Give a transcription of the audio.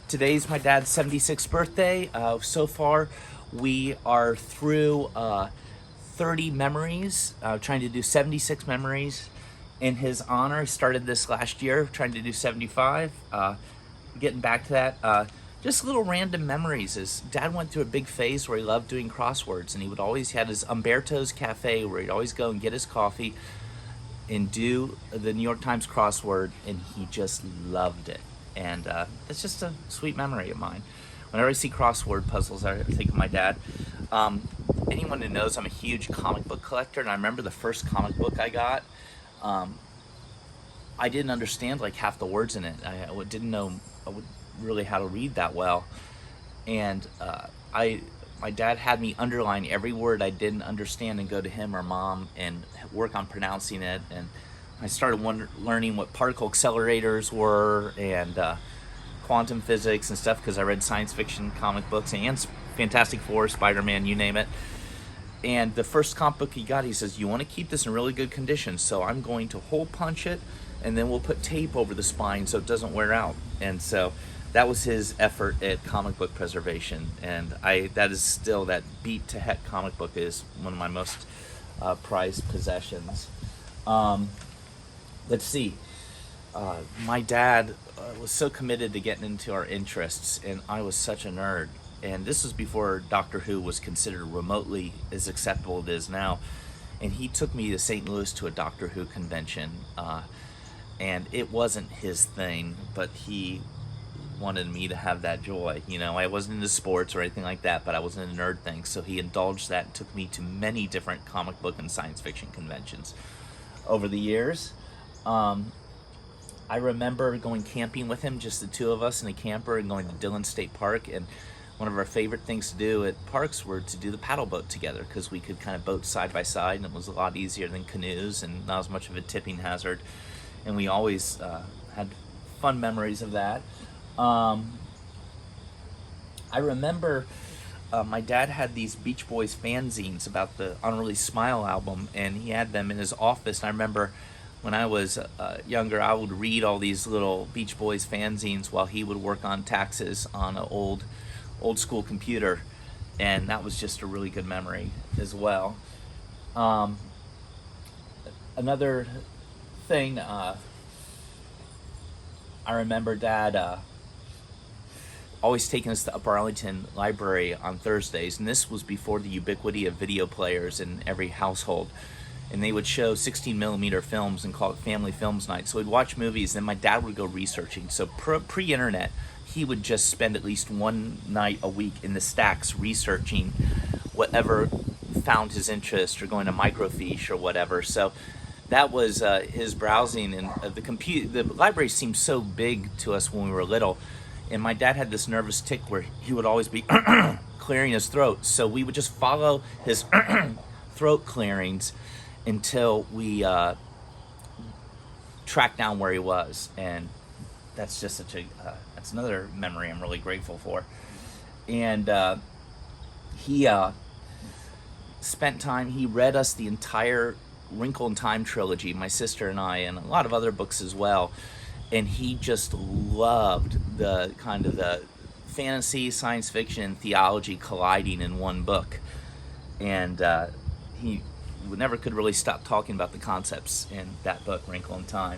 Today's my dad's 76th birthday. So far, we are through 30 memories, trying to do 76 memories in his honor. Started this last year, trying to do 75. Getting back to that, just little random memories. His dad went through a big phase where he loved doing crosswords, and he had his Umberto's Cafe where he'd always go and get his coffee and do the New York Times crossword, and he just loved it. And it's just a sweet memory of mine. Whenever I see crossword puzzles, I think of my dad. Anyone who knows I'm a huge comic book collector, and I remember the first comic book I got, I didn't understand like half the words in it. I didn't know really how to read that well. And my dad had me underline every word I didn't understand and go to him or mom and work on pronouncing it. And I started learning what particle accelerators were and quantum physics and stuff because I read science fiction comic books and Fantastic Four, Spider-Man, you name it. And the first comic book he got, he says, "You want to keep this in really good condition, so I'm going to hole punch it, and then we'll put tape over the spine so it doesn't wear out." And so that was his effort at comic book preservation. And that is still, that beat to heck comic book is one of my most prized possessions. Let's see. My dad was so committed to getting into our interests, and I was such a nerd. And this was before Doctor Who was considered remotely as acceptable as it is now. And he took me to St. Louis to a Doctor Who convention. And it wasn't his thing, but he wanted me to have that joy. You know, I wasn't into sports or anything like that, but I wasn't into nerd things. So he indulged that and took me to many different comic book and science fiction conventions over the years. I remember going camping with him, just the two of us in a camper, and going to Dillon State Park. And one of our favorite things to do at parks were to do the paddle boat together, because we could kind of boat side by side, and it was a lot easier than canoes and not as much of a tipping hazard. And we always had fun memories of that. I remember my dad had these Beach Boys fanzines about the Unreleased Smile album, and he had them in his office. And I remember when I was younger, I would read all these little Beach Boys fanzines while he would work on taxes on an old school computer, and that was just a really good memory as well. Another thing, I remember Dad always taking us to Upper Arlington Library on Thursdays, and this was before the ubiquity of video players in every household. And they would show 16mm films and call it Family Films Night. So we'd watch movies, and my dad would go researching. So pre-internet, he would just spend at least one night a week in the stacks researching whatever found his interest, or going to microfiche or whatever. So that was his browsing. And the library seemed so big to us when we were little. And my dad had this nervous tick where he would always be clearing his throat. So we would just follow his throat clearings until we tracked down where he was. And that's just that's another memory I'm really grateful for. And he spent time, he read us the entire Wrinkle in Time trilogy, my sister and I, and a lot of other books as well. And he just loved the kind of the fantasy, science fiction, and theology colliding in one book. And he never could really stop talking about the concepts in that book, Wrinkle in Time.